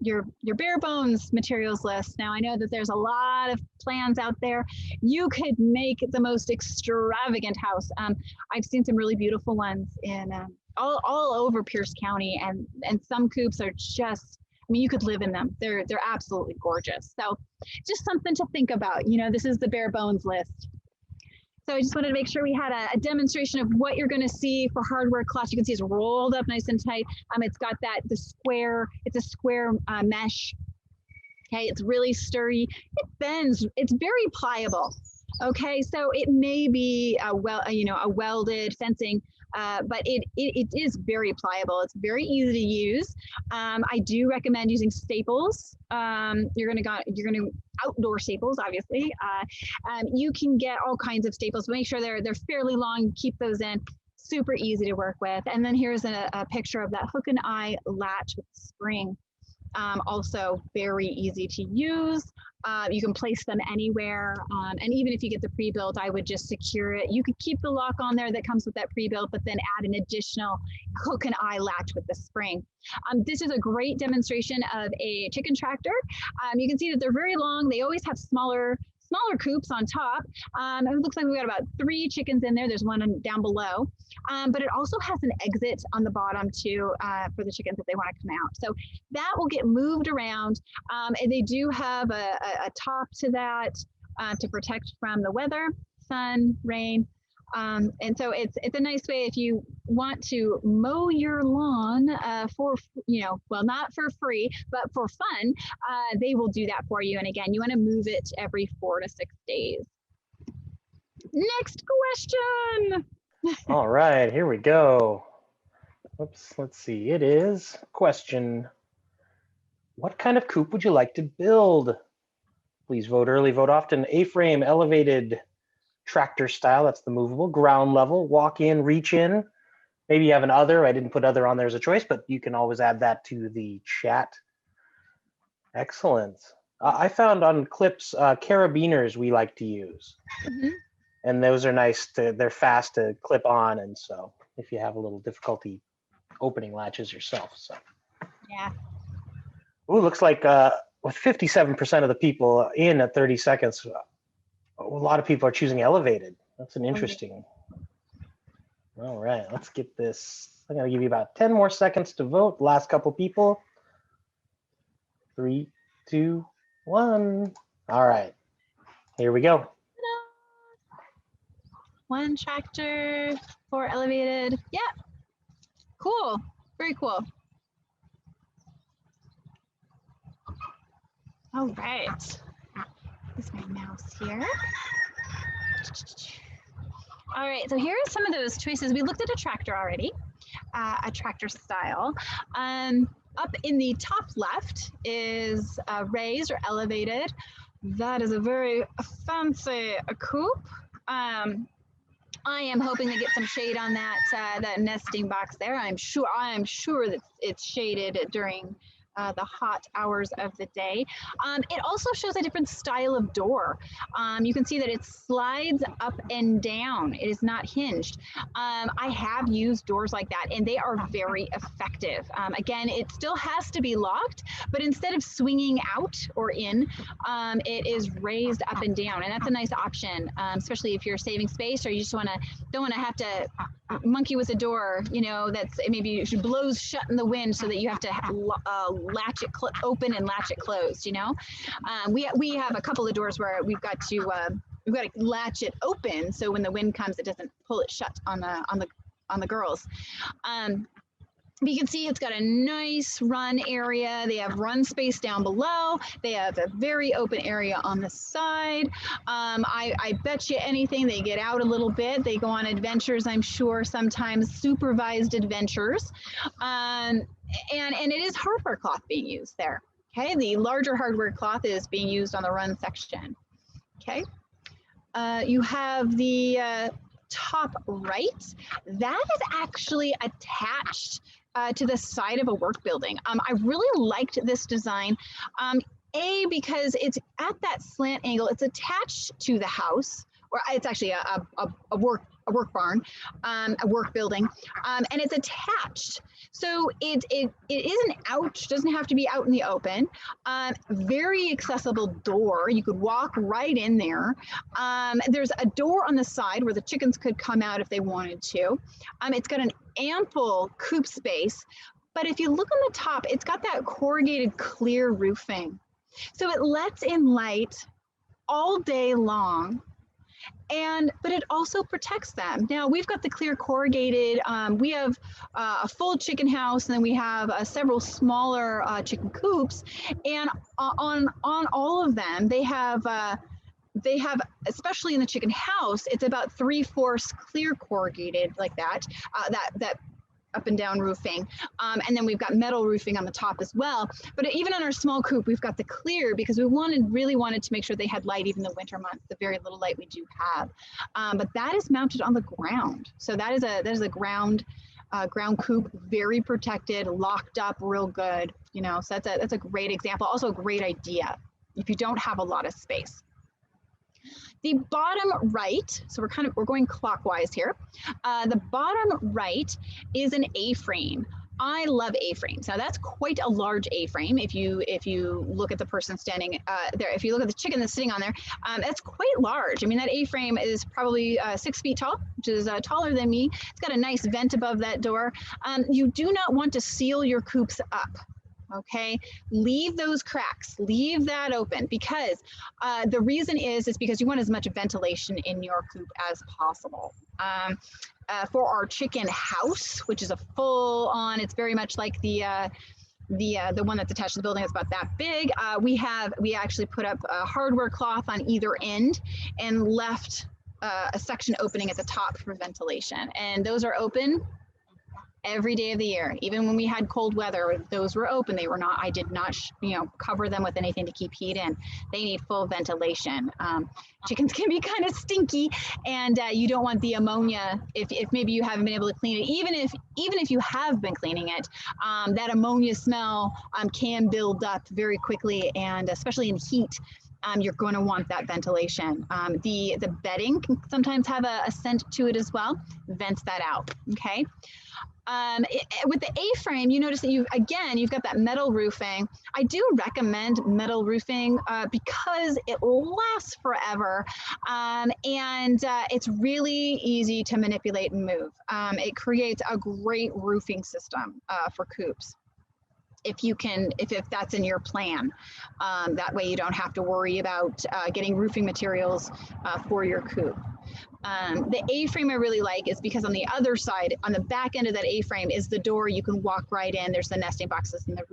your bare bones materials list. Now I know that there's a lot of plans out there. You could make the most extravagant house. I've seen some really beautiful ones in all over Pierce County, and some coops are just, I mean, you could live in them. They're absolutely gorgeous. So just something to think about. You know, this is the bare bones list. So I just wanted to make sure we had a demonstration of what you're going to see for hardware cloth. You can see it's rolled up nice and tight. It's got it's a square mesh. Okay, it's really sturdy. It bends. It's very pliable. Okay, so it may be a welded fencing, but it is very pliable. It's very easy to use. I do recommend using staples. You're gonna outdoor staples, obviously. You can get all kinds of staples. Make sure they're fairly long. Keep those in. Super easy to work with. And then here's a picture of that hook and eye latch with spring. Also very easy to use. You can place them anywhere. And even if you get the pre-built, I would just secure it. You could keep the lock on there that comes with that pre-built, but then add an additional hook and eye latch with the spring. This is a great demonstration of a chicken tractor. You can see that they're very long. They always have smaller coops on top. It looks like we've got about 3 chickens in there. There's one down below. But it also has an exit on the bottom too for the chickens if they want to come out. So that will get moved around. And they do have a top to that to protect from the weather, sun, rain. And so it's a nice way if you want to mow your lawn for, well, not for free, but for fun, they will do that for you. And again, you want to move it every 4 to 6 days. Next question. All right, here we go. Oops, let's see. It is question. What kind of coop would you like to build? Please vote early, vote often. A-frame, elevated, tractor style, that's the movable, ground level, walk in, reach in. Maybe you have an other. I didn't put other on there as a choice, but you can always add that to the chat. Excellent. I found on clips carabiners we like to use. Mm-hmm. And those are nice. They're fast to clip on. And so if you have a little difficulty opening latches yourself. So Yeah. Ooh, looks like with 57% of the people in at 30 seconds, a lot of people are choosing elevated. That's an interesting. All right, let's get this. I'm going to give you about 10 more seconds to vote. Last couple people. 3, 2, 1. All right, here we go. 1 tractor, 4 elevated. Yeah, cool, very cool. All right, here's my mouse here. All right, so here are some of those choices. We looked at a tractor already, a tractor style. Up in the top left is raised or elevated. That is a very fancy coop. I am hoping to get some shade on that that nesting box there. I am sure that it's shaded during the hot hours of the day. It also shows a different style of door. You can see that it slides up and down. It is not hinged. I have used doors like that and they are very effective. Again, it still has to be locked, but instead of swinging out or in, it is raised up and down. And that's a nice option, especially if you're saving space or you just don't want to have to monkey with a door, that's maybe blows shut in the wind so that you have to latch it open and latch it closed. We have a couple of doors where we've got to latch it open so when the wind comes it doesn't pull it shut on the girls. But you can see it's got a nice run area. They have run space down below. They have a very open area on the side. I bet you anything they get out a little bit. They go on adventures, I'm sure, sometimes supervised adventures. And it is hardware cloth being used there. Okay, the larger hardware cloth is being used on the run section. Okay, you have the top right. That is actually attached to the side of a work building. I really liked this design. Because it's at that slant angle, it's attached to the house, or it's actually a a work barn, a work building, and it's attached. So it isn't out, doesn't have to be out in the open. Very accessible door. You could walk right in there. There's a door on the side where the chickens could come out if they wanted to. It's got an ample coop space, but if you look on the top, it's got that corrugated clear roofing. So it lets in light all day long, but it also protects them. Now we've got the clear corrugated, we have a full chicken house, and then we have several smaller chicken coops, and on all of them, they have, especially in the chicken house, it's about 3/4 clear corrugated like that, that up and down roofing. And then we've got metal roofing on the top as well. But even on our small coop, we've got the clear because we really wanted to make sure they had light even the winter months, the very little light we do have. But that is mounted on the ground. So that is a ground coop, very protected, locked up real good. You know, so that's a great example. Also a great idea if you don't have a lot of space. The bottom right, so we're going clockwise here. The bottom right is an A-frame. I love A-frames. Now that's quite a large A-frame. If you look at the person standing there, if you look at the chicken that's sitting on there, that's quite large. I mean, that A-frame is probably 6 feet tall, which is taller than me. It's got a nice vent above that door. You do not want to seal your coops up. Okay, leave those cracks, leave that open, because the reason is because you want as much ventilation in your coop as possible. For our chicken house, which is a full on, it's very much like the one that's attached to the building. It's about that big. We actually put up a hardware cloth on either end and left a section opening at the top for ventilation, and those are open every day of the year. Even when we had cold weather, those were open. They were not, I did not, cover them with anything to keep heat in. They need full ventilation. Chickens can be kind of stinky, and you don't want the ammonia if maybe you haven't been able to clean it. Even if you have been cleaning it, that ammonia smell can build up very quickly, and especially in heat. You're going to want that ventilation. The bedding can sometimes have a scent to it as well. Vent that out, okay? With the A-frame, you notice that you've got that metal roofing. I do recommend metal roofing because it lasts forever, and it's really easy to manipulate and move. It creates a great roofing system for coops. If that's in your plan, that way you don't have to worry about getting roofing materials for your coop. The A-frame I really like is because on the other side, on the back end of that A-frame is the door. You can walk right in. There's the nesting boxes and the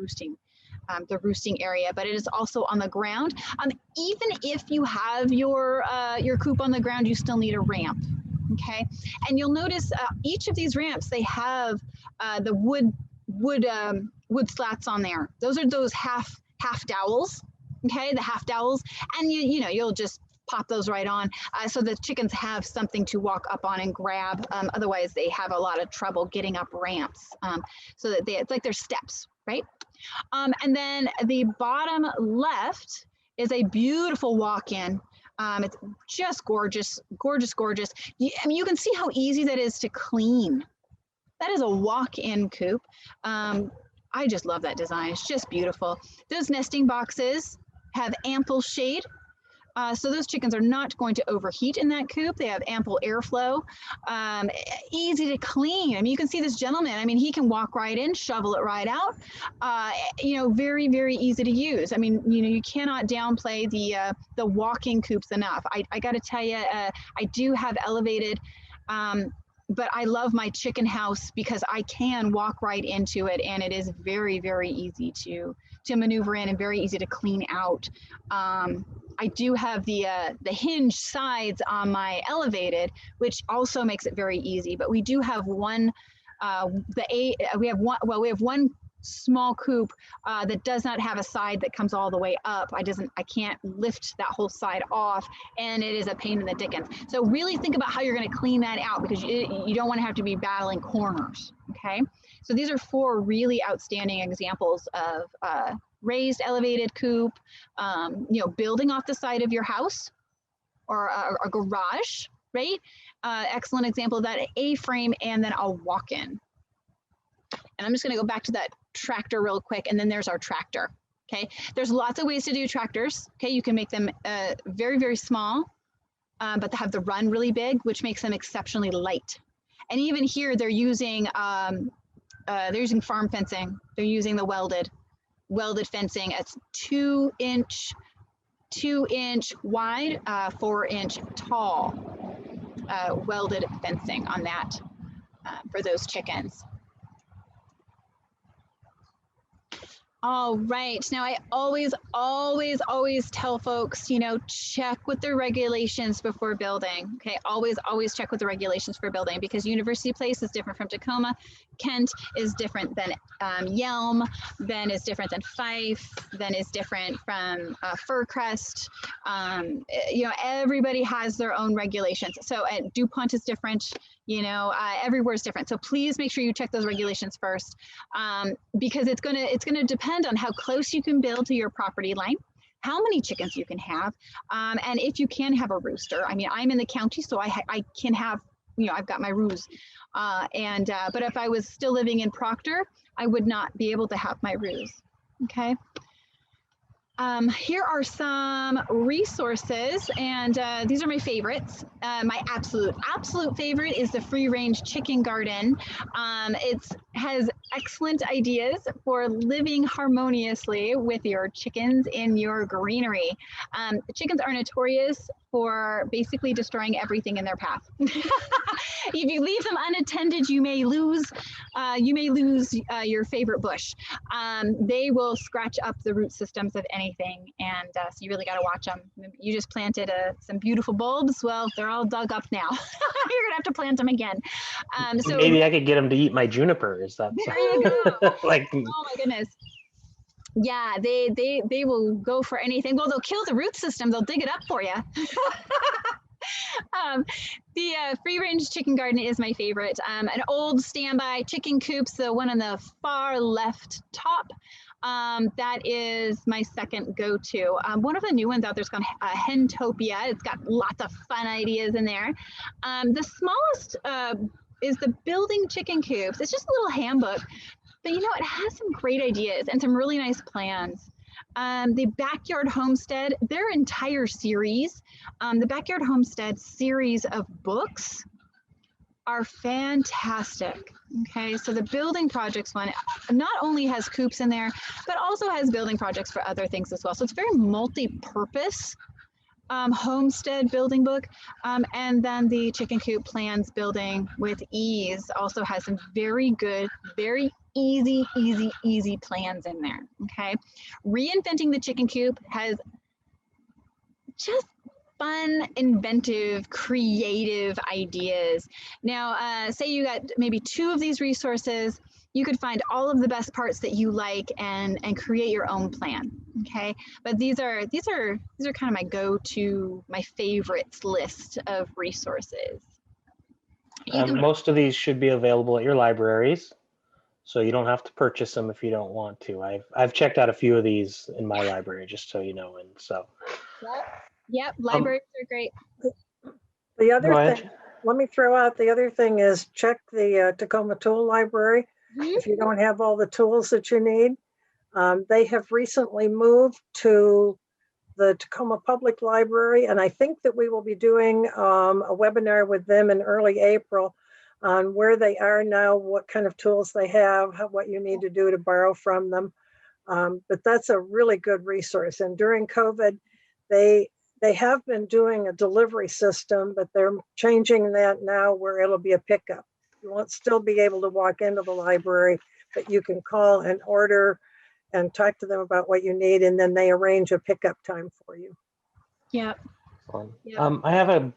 roosting area, but it is also on the ground. Even if you have your coop on the ground, you still need a ramp. Okay, and you'll notice each of these ramps, they have the wood slats on there. Those are those half dowels. Okay, the half dowels, and you'll just pop those right on so the chickens have something to walk up on and grab. Otherwise, they have a lot of trouble getting up ramps. So that it's like there's steps, right? And then the bottom left is a beautiful walk-in. It's just gorgeous, gorgeous, gorgeous. I mean, you can see how easy that is to clean. That is a walk-in coop. I just love that design. It's just beautiful. Those nesting boxes have ample shade. So those chickens are not going to overheat in that coop. They have ample airflow, easy to clean. I mean, you can see this gentleman. I mean, he can walk right in, shovel it right out. Very, very easy to use. I mean, you cannot downplay the walking coops enough. I got to tell you, I do have elevated, but I love my chicken house because I can walk right into it, and it is very, very easy to maneuver in and very easy to clean out. I do have the hinge sides on my elevated, which also makes it very easy. But we do have one small coop that does not have a side that comes all the way up. I can't lift that whole side off, and it is a pain in the dickens. So really think about how you're going to clean that out, because you don't want to have to be battling corners. Okay, so these are 4 really outstanding examples of raised elevated coop, building off the side of your house or a garage, right? Excellent example of that, A-frame and then a walk-in. And I'm just gonna go back to that tractor real quick, and then there's our tractor, okay? There's lots of ways to do tractors, okay? You can make them very, very small, but they have the run really big, which makes them exceptionally light. And even here, they're using farm fencing. They're using the welded fencing. It's 2-inch wide, 4-inch tall welded fencing on that for those chickens. All right, now I always tell folks, you know, check with the regulations before building, okay? Always check with the regulations for building, because University Place is different from Tacoma, Kent is different than Yelm, then is different than Fife, then is different from Fircrest. You know, everybody has their own regulations. So at DuPont is different, you know, everywhere is different. So please make sure you check those regulations first, because it's gonna depend on how close you can build to your property line, how many chickens you can have, and if you can have a rooster. I mean, I'm in the county, so I can have, you know, I've got my roos. But if I was still living in Proctor, I would not be able to have my roos, okay? Here are some resources, and these are my favorites. My absolute favorite is the Free Range Chicken Garden. It has excellent ideas for living harmoniously with your chickens in your greenery. The chickens are notorious for basically destroying everything in their path. If you leave them unattended, you may lose your favorite bush. They will scratch up the root systems of anything, and so you really got to watch them. You just planted some beautiful bulbs. Well, they're all dug up now. You're gonna have to plant them again. So maybe I could get them to eat my juniper. Is that there you go? like? Oh my goodness. Yeah, they will go for anything. Well, they'll kill the root system. They'll dig it up for you. The Free Range Chicken Garden is my favorite. An old standby chicken coops, the one on the far left top. That is my second go-to. One of the new ones out there's called Hentopia. It's got lots of fun ideas in there. The smallest is the Building Chicken Coops. It's just a little handbook, but you know, it has some great ideas and some really nice plans. The Backyard Homestead, their entire series, the Backyard Homestead series of books are fantastic. Okay, so the building projects one not only has coops in there, but also has building projects for other things as well. So it's very multi-purpose homestead building book. And then the Chicken Coop Plans Building with Ease also has some very good, very easy plans in there, okay? Reinventing the Chicken Coop has just fun, inventive, creative ideas. Now, say you got maybe 2 of these resources, you could find all of the best parts that you like and create your own plan, okay? But these are kind of my go-to, my favorites list of resources. Most of these should be available at your libraries, so you don't have to purchase them if you don't want to. I've checked out a few of these in my library, just so you know, and so. Yep, libraries are great. The other thing, let me throw out the other thing is check the Tacoma Tool Library. Mm-hmm. If you don't have all the tools that you need. They have recently moved to the Tacoma Public Library, and I think that we will be doing a webinar with them in early April on where they are now, what kind of tools they have, what you need to do to borrow from them. But that's a really good resource. And during COVID, they have been doing a delivery system, but they're changing that now where it'll be a pickup. You won't still be able to walk into the library, but you can call and order and talk to them about what you need, and then they arrange a pickup time for you. Yeah. I have a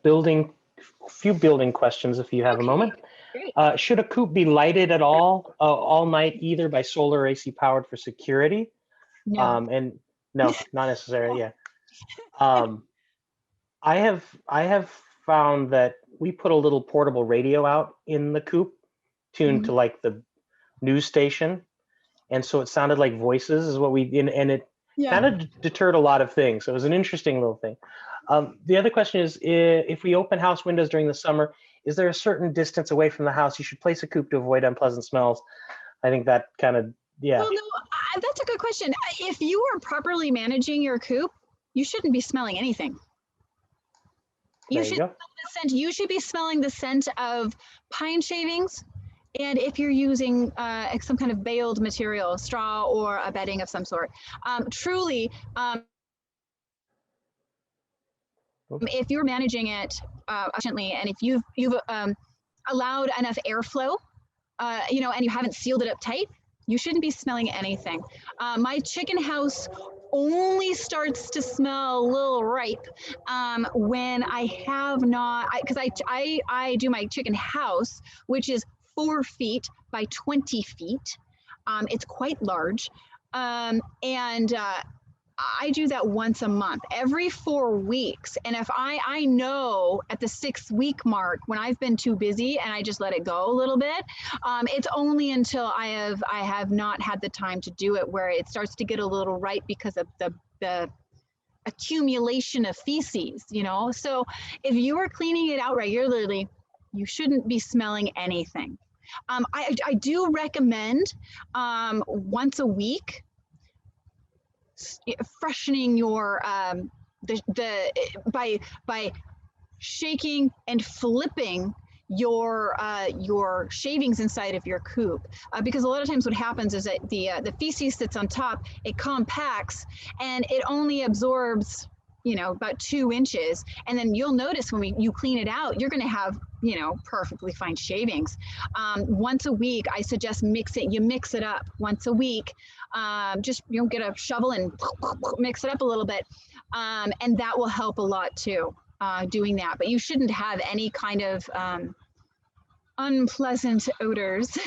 few building questions if you have a moment. Great. Should a coop be lighted at all night, either by solar or AC powered for security? No. And no, not necessarily. Yeah. I have found that we put a little portable radio out in the coop, tuned to like the news station, and so it sounded like voices is what we and Yeah. kind of deterred a lot of things. So it was an interesting little thing. The other question is, if we open house windows during the summer, is there a certain distance away from the house you should place a coop to avoid unpleasant smells? I think that kind of, yeah. Well, no, that's a good question. If you are properly managing your coop, you shouldn't be smelling anything. There you go. You should be smelling the scent of pine shavings. And if you're using some kind of baled material, straw or a bedding of some sort, truly, if you're managing it efficiently, and if you've allowed enough airflow, you know, and you haven't sealed it up tight, you shouldn't be smelling anything. My chicken house only starts to smell a little ripe when I have not, because I do my chicken house, which is 4 feet by 20 feet. It's quite large. And I do that once a month, every 4 weeks. And if I know at the 6-week mark when I've been too busy and I just let it go a little bit, it's only until I have not had the time to do it where it starts to get a little ripe because of the accumulation of feces, you know? So if you are cleaning it out regularly, you shouldn't be smelling anything. I do recommend once a week, freshening your by shaking and flipping your shavings inside of your coop, because a lot of times what happens is that the feces sits on top, it compacts, and it only absorbs, you know, about 2 inches, and then you'll notice when you clean it out, you're going to have, you know, perfectly fine shavings. Once a week, I suggest mix it up once a week. Just, you know, get a shovel and mix it up a little bit, and that will help a lot too, doing that. But you shouldn't have any kind of unpleasant odors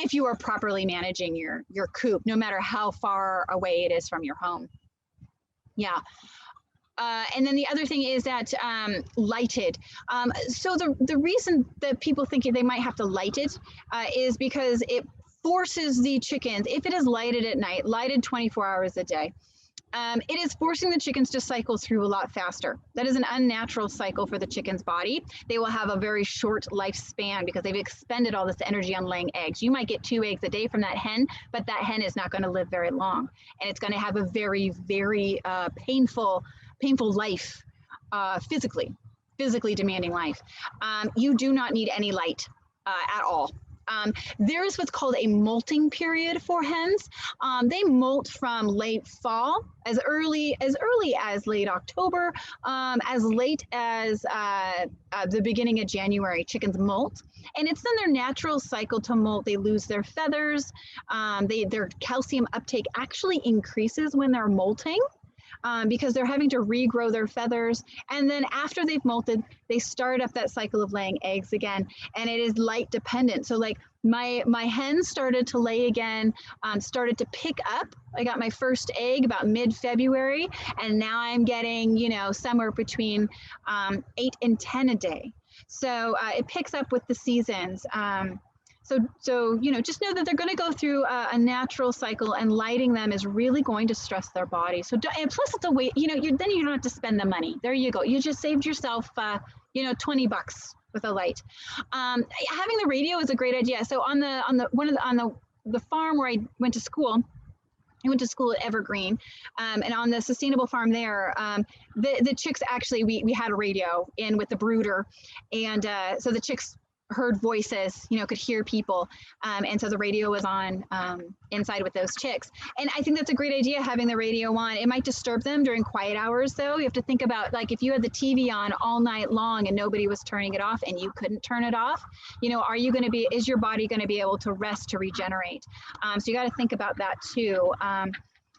if you are properly managing your coop, no matter how far away it is from your home. Yeah. And then the other thing is that lighted. So the reason that people think they might have to light it is because it forces the chickens, if it is lighted at night, lighted 24 hours a day, it is forcing the chickens to cycle through a lot faster. That is an unnatural cycle for the chicken's body. They will have a very short lifespan because they've expended all this energy on laying eggs. You might get 2 eggs a day from that hen, but that hen is not going to live very long. And it's going to have a very, very painful life, physically demanding life. You do not need any light at all. There is what's called a molting period for hens. They molt from late fall, as early as late October, as late as the beginning of January. Chickens molt, and it's in their natural cycle to molt. They lose their feathers. Their calcium uptake actually increases when they're molting. Because they're having to regrow their feathers. And then after they've molted, they start up that cycle of laying eggs again. And it is light dependent. So like my hens started to lay again, started to pick up. I got my first egg about mid-February, and now I'm getting, you know, somewhere between 8 and 10 a day. So it picks up with the seasons. So you know, just know that they're going to go through a natural cycle, and lighting them is really going to stress their body. So and plus it's a way, you know, then you don't have to spend the money. There you go. You just saved yourself, you know, $20 with a light. Having the radio is a great idea. So on the farm where I went to school. I went to school at Evergreen, and on the sustainable farm there, the chicks actually, we had a radio in with the brooder, and so the chicks heard voices, you know, could hear people, and so the radio was on inside with those chicks. And I think that's a great idea, having the radio on. It might disturb them during quiet hours, though. You have to think about, like, if you had the TV on all night long and nobody was turning it off and you couldn't turn it off, you know, is your body going to be able to rest, to regenerate? So you got to think about that too.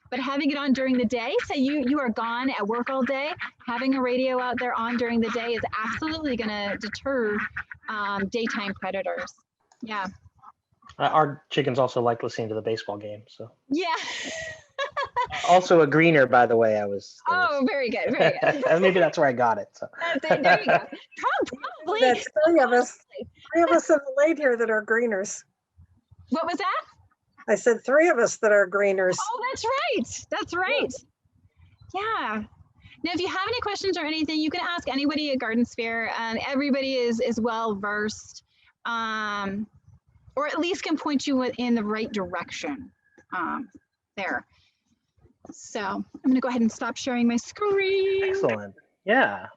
But having it on during the day, say you are gone at work all day, having a radio out there on during the day is absolutely going to deter daytime predators. Yeah. Our chickens also like listening to the baseball game. So yeah. Also a greener, by the way. Oh, very good, very good. And maybe that's where I got it. So. There you go. Probably. That's three of us in the late here that are greeners. What was that? I said 3 of us that are greeners. Oh, that's right. That's right. Yeah. Now, if you have any questions or anything, you can ask anybody at GardenSphere. Everybody is well versed, or at least can point you in the right direction there. So I'm going to go ahead and stop sharing my screen. Excellent. Yeah.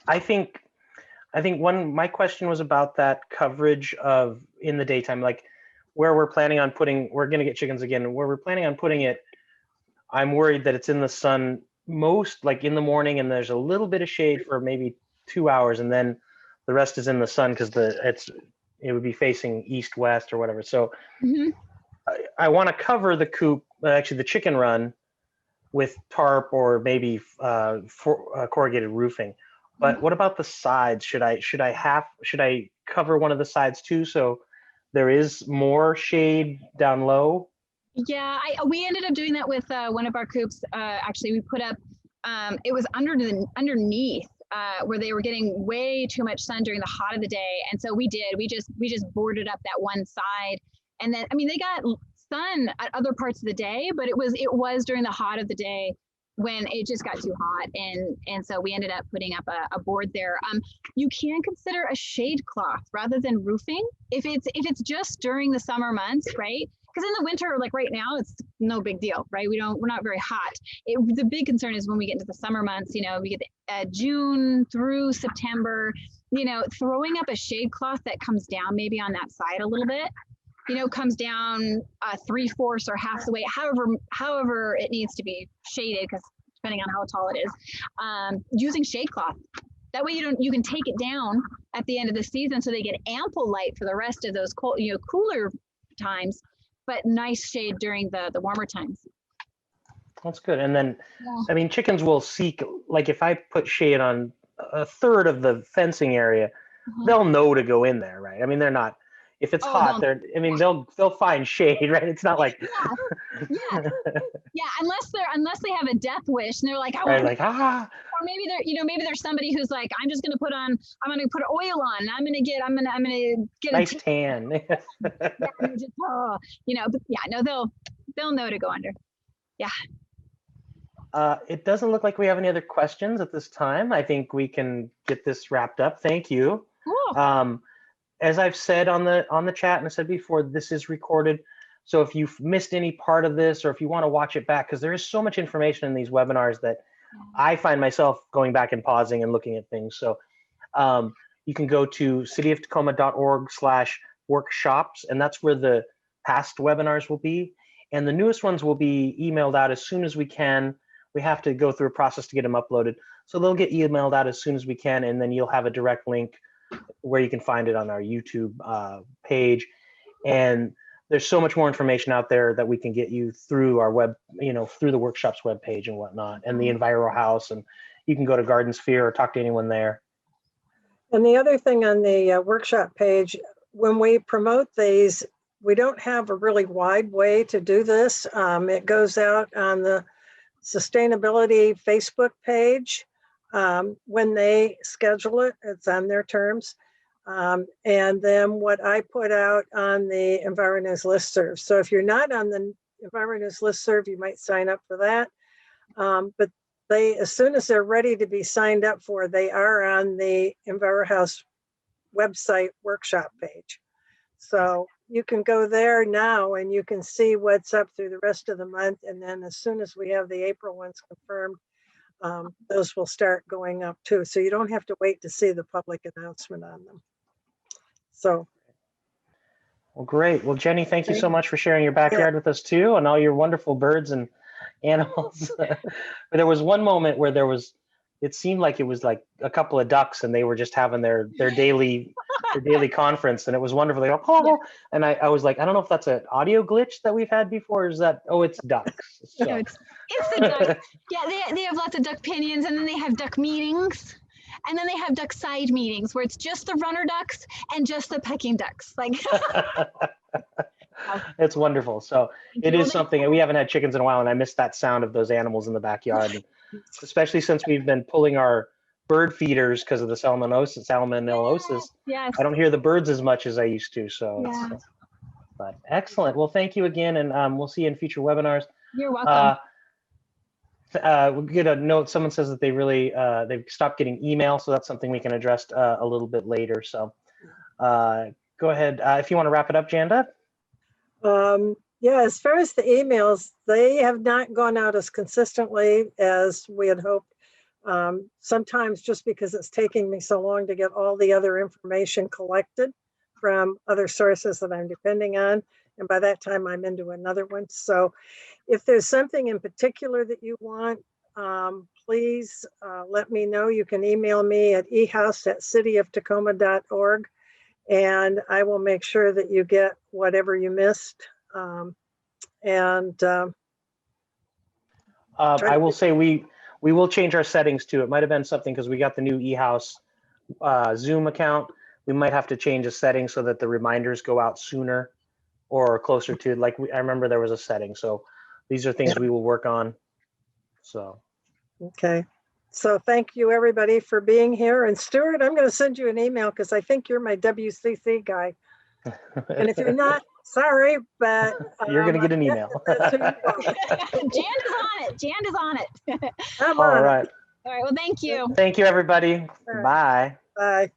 I think my question was about that coverage of in the daytime, like where we're planning on putting, we're going to get chickens again, where we're planning on putting it. I'm worried that it's in the sun most, like in the morning, and there's a little bit of shade for maybe 2 hours, and then the rest is in the sun because it would be facing east west or whatever. So I want to cover the coop, actually the chicken run, with tarp or maybe corrugated roofing. But what about the sides? Should I cover one of the sides too, so there is more shade down low? Yeah, we ended up doing that with one of our coops. Actually, we put up, it was underneath where they were getting way too much sun during the hot of the day. And so we just boarded up that one side. And then, I mean, they got sun at other parts of the day, but it was during the hot of the day when it just got too hot. And so we ended up putting up a board there. You can consider a shade cloth rather than roofing if it's just during the summer months, right? Because in the winter, like right now, it's no big deal, right? We're not very hot. The big concern is when we get into the summer months, you know, we get June through September, you know, throwing up a shade cloth that comes down maybe on that side a little bit, you know, comes down 3/4 or half the way, however it needs to be shaded, because depending on how tall it is, using shade cloth. That way you can take it down at the end of the season so they get ample light for the rest of those cold, you know, cooler times, but nice shade during the warmer times. That's good. And then, I mean, chickens will seek, like if I put shade on a third of the fencing area, they'll know to go in there, right? I mean, they're not, if it's hot, they'll find shade, right? It's not like yeah, unless they have a death wish and they're like, or maybe there's somebody who's like, I'm gonna put oil on, and I'm gonna get nice tan. But no, they'll know to go under. Yeah. It doesn't look like we have any other questions at this time. I think we can get this wrapped up. Thank you. Cool. As I've said on the chat and I said before, this is recorded. So if you've missed any part of this, or if you want to watch it back, because there is so much information in these webinars that I find myself going back and pausing and looking at things. So you can go to cityoftacoma.org/workshops, and that's where the past webinars will be. And the newest ones will be emailed out as soon as we can. We have to go through a process to get them uploaded. So they'll get emailed out as soon as we can, and then you'll have a direct link where you can find it on our YouTube page. And there's so much more information out there that we can get you through our web, you know, through the workshops webpage and whatnot, and the EnviroHouse, and you can go to GardenSphere or talk to anyone there. And the other thing on the workshop page, when we promote these, we don't have a really wide way to do this. It goes out on the sustainability Facebook page. When they schedule it, it's on their terms. And then what I put out on the EnviroNews listserv. So if you're not on the EnviroNews listserv, you might sign up for that. But they, as soon as they're ready to be signed up for, they are on the EnviroHouse website workshop page. So you can go there now and you can see what's up through the rest of the month. And then as soon as we have the April ones confirmed, those will start going up too. So you don't have to wait to see the public announcement on them. So. Well, great. Well, Jenny, thank you so much for sharing your backyard with us too, and all your wonderful birds and animals. But there was one moment where it seemed like it was like a couple of ducks and they were just having their daily conference, and it was wonderful. They go, and I was like, I don't know if that's an audio glitch that we've had before, or is that, it's ducks. So. No, it's the ducks. Yeah, they have lots of duck pinions, and then they have duck meetings, and then they have duck side meetings where it's just the runner ducks and just the pecking ducks. Like it's wonderful. So it is something, we haven't had chickens in a while, and I miss that sound of those animals in the backyard, and especially since we've been pulling our bird feeders because of the salmonellosis. Yes. I don't hear the birds as much as I used to. So But excellent. Well, thank you again, and we'll see you in future webinars. You're welcome. We'll get a note. Someone says that they've stopped getting email, so that's something we can address a little bit later. So go ahead. If you want to wrap it up, Janda. Yeah, as far as the emails, they have not gone out as consistently as we had hoped. Sometimes just because it's taking me so long to get all the other information collected from other sources that I'm depending on. And by that time, I'm into another one. So if there's something in particular that you want, please let me know. You can email me at ehouse@cityoftacoma.org, and I will make sure that you get whatever you missed. I will say we will change our settings too. It might have been something because we got the new eHouse Zoom account. We might have to change a setting so that the reminders go out sooner or closer to, like, I remember there was a setting. So these are things we will work on. So. Okay. So thank you everybody for being here. And Stuart, I'm going to send you an email because I think you're my WCC guy. And if you're not, sorry, but you're going to get an email. Jan is on it. Jan is on it. All right. All right. Well, thank you. Thank you, everybody. All right. Bye. Bye.